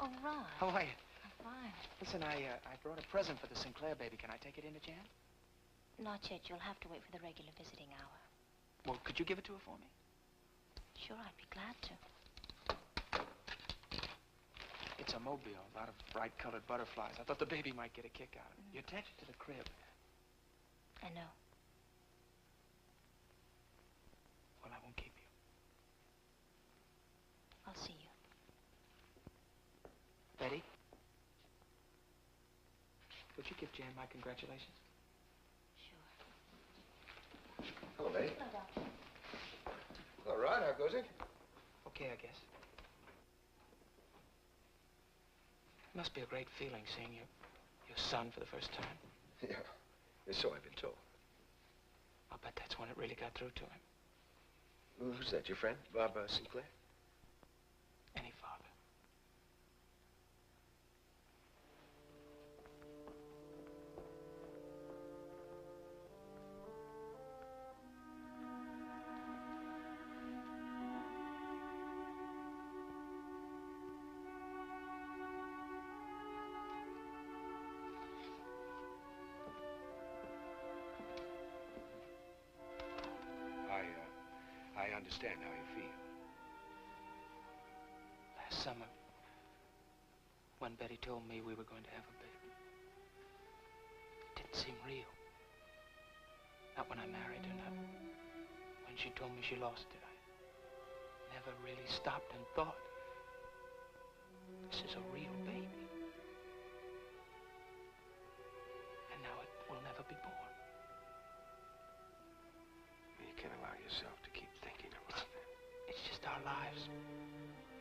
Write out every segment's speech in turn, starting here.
Oh, Ron. How are you? I'm fine. Listen, I brought a present for the Sinclair baby. Can I take it in to Jan? Not yet. You'll have to wait for the regular visiting hour. Well, could you give it to her for me? Sure, I'd be glad to. It's a mobile, a lot of bright-colored butterflies. I thought the baby might get a kick out of it. You attach it to the crib. I know. Well, I won't keep you. I'll see you. Betty? Would you give Jan my congratulations? Sure. Hello, Betty. Hello, Doctor. All right, how goes it? Okay, I guess. It must be a great feeling seeing your son for the first time. Yeah, so I've been told. I'll bet that's when it really got through to him. Who's that, your friend, Bob Sinclair? Any father. I understand how you feel. Last summer, when Betty told me we were going to have a baby, it didn't seem real. Not when I married her, not when she told me she lost it. I never really stopped and thought, this is a real baby. And now it will never be born. You can't allow yourself to keep thinking about it. It's just our lives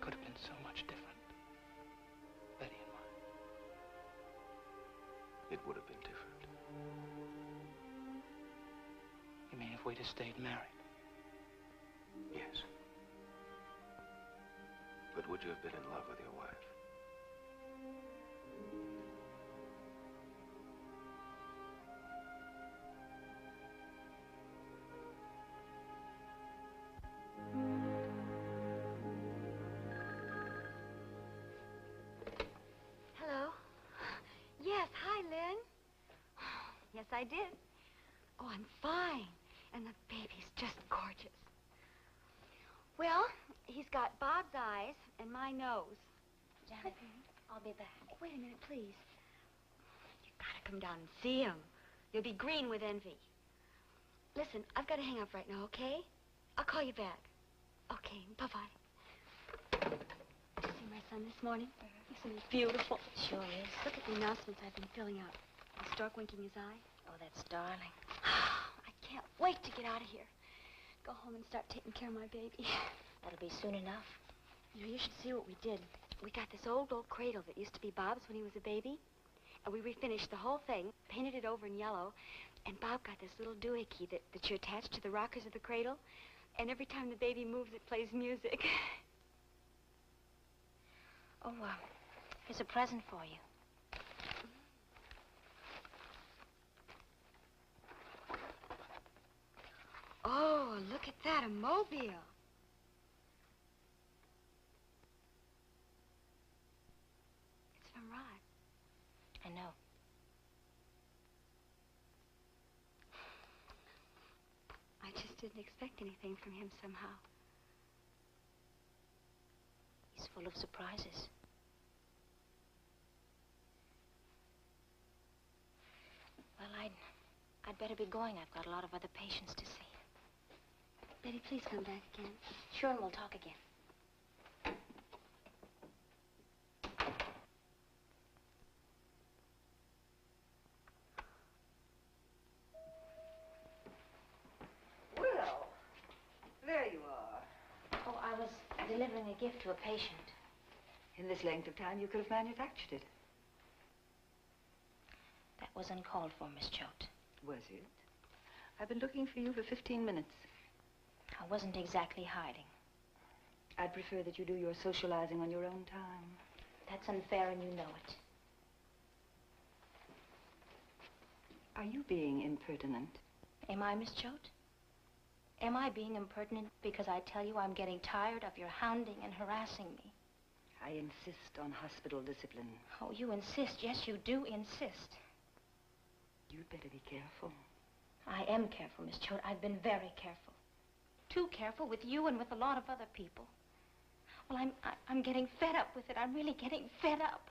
could have been so much different. Betty and mine. It would have been different. You mean if we'd have stayed married? Yes. But would you have been in love with your wife? Yes, I did. Oh, I'm fine. And the baby's just gorgeous. Well, he's got Bob's eyes and my nose. Janet, I'll be back. Oh, wait a minute, please. You gotta come down and see him. You'll be green with envy. Listen, I've got to hang up right now, okay? I'll call you back. Okay, bye-bye. Did you see my son this morning? Isn't he beautiful? Sure is. Look at the announcements I've been filling out. The stork winking his eye. Oh, that's darling. I can't wait to get out of here. Go home and start taking care of my baby. That'll be soon enough. You know, you should see what we did. We got this old cradle that used to be Bob's when he was a baby. And we refinished the whole thing, painted it over in yellow. And Bob got this little doohickey that you attach to the rockers of the cradle. And every time the baby moves, it plays music. Oh, here's a present for you. Oh, look at that, a mobile. It's from Rod. I know. I just didn't expect anything from him somehow. He's full of surprises. Well, I'd better be going. I've got a lot of other patients to see. Betty, please come back again. Sure, and we'll talk again. Well, there you are. Oh, I was delivering a gift to a patient. In this length of time, you could have manufactured it. That was uncalled for, Miss Choate. Was it? I've been looking for you for 15 minutes. I wasn't exactly hiding. I'd prefer that you do your socializing on your own time. That's unfair, and you know it. Are you being impertinent? Am I, Miss Choate? Am I being impertinent because I tell you I'm getting tired of your hounding and harassing me? I I insist on hospital discipline. Oh, you insist. Yes, you do insist. You'd better be careful. I am careful, Miss Choate. I've been very careful. Too careful with you and with a lot of other people. Well, I'm getting fed up with it. I'm really getting fed up.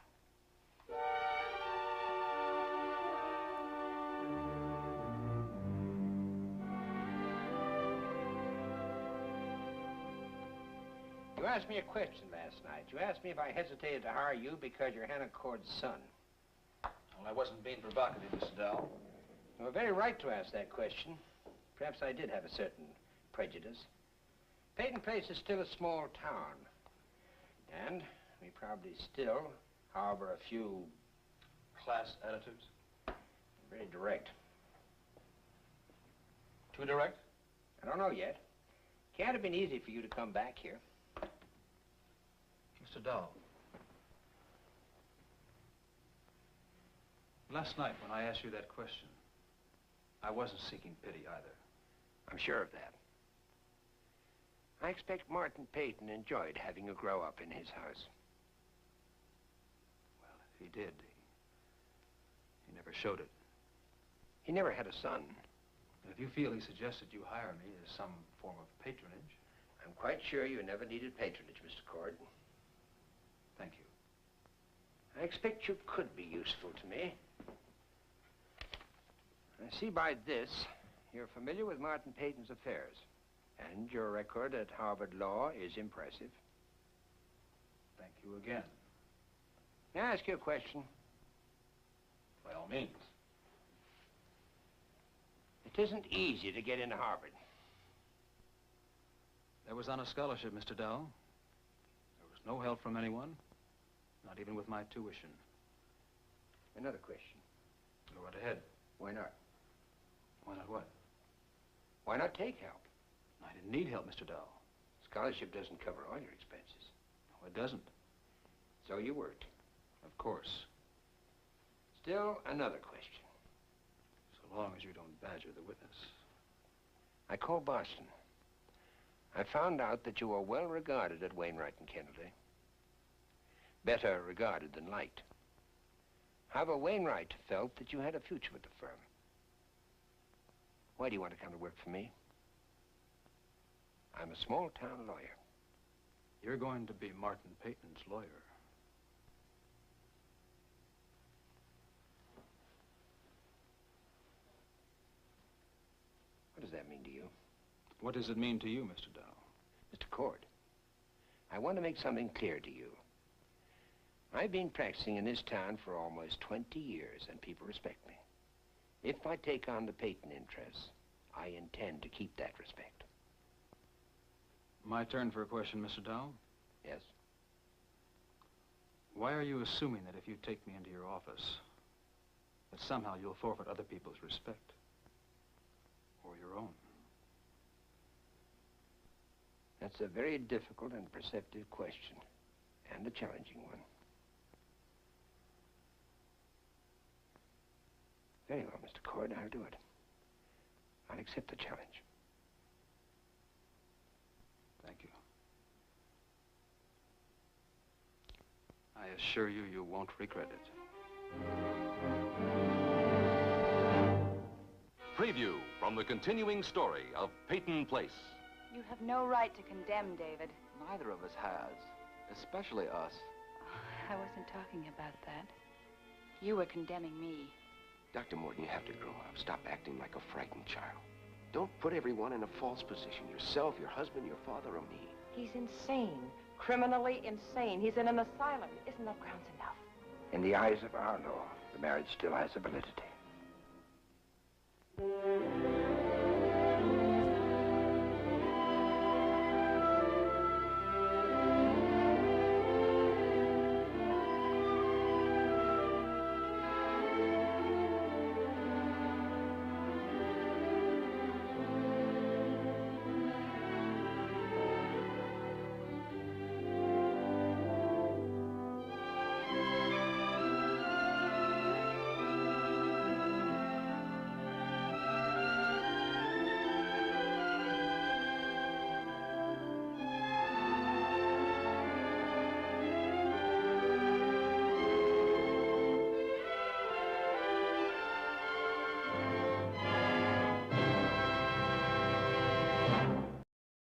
You asked me a question last night. You asked me if I hesitated to hire you because you're Hannah Cord's son. Well, I wasn't being provocative, Mr. Dell. You were very right to ask that question. Perhaps I did have a certain prejudice. Peyton Place is still a small town. And we probably still harbor a few... Class attitudes? Very direct. Too direct? I don't know yet. Can't have been easy for you to come back here. Mr. Dell. Last night when I asked you that question, I wasn't seeking pity either. I'm sure of that. I expect Martin Peyton enjoyed having you grow up in his house. Well, if he did, he never showed it. He never had a son. And if you feel he suggested you hire me as some form of patronage... I'm quite sure you never needed patronage, Mr. Cord. Thank you. I expect you could be useful to me. I see by this you're familiar with Martin Peyton's affairs. And your record at Harvard Law is impressive. Thank you again. May I ask you a question? By all means. It isn't easy to get into Harvard. There was on a scholarship, Mr. Dell. There was no help from anyone, not even with my tuition. Another question. Go right ahead. Why not? Why not what? Why not take help? I didn't need help, Mr. Dell. Scholarship doesn't cover all your expenses. No, it doesn't. So you worked. Of course. Still another question. So long as you don't badger the witness. I called Boston. I found out that you were well regarded at Wainwright and Kennedy. Better regarded than liked. However, Wainwright felt that you had a future with the firm. Why do you want to come to work for me? I'm a small-town lawyer. You're going to be Martin Peyton's lawyer. What does that mean to you? What does it mean to you, Mr. Dow? Mr. Cord, I want to make something clear to you. I've been practicing in this town for almost 20 years, and people respect me. If I take on the Peyton interests, I intend to keep that respect. My turn for a question, Mr. Dow? Yes? Why are you assuming that if you take me into your office, that somehow you'll forfeit other people's respect? Or your own? That's a very difficult and perceptive question, and a challenging one. Very well, Mr. Cord, I'll do it. I'll accept the challenge. Thank you. I assure you, you won't regret it. Preview from the continuing story of Peyton Place. You have no right to condemn David. Neither of us has, especially us. I wasn't talking about that. You were condemning me. Dr. Morton, you have to grow up. Stop acting like a frightened child. Don't put everyone in a false position. Yourself, your husband, your father, or me. He's insane. Criminally insane. He's in an asylum. Isn't that grounds enough? In the eyes of our law, the marriage still has a validity.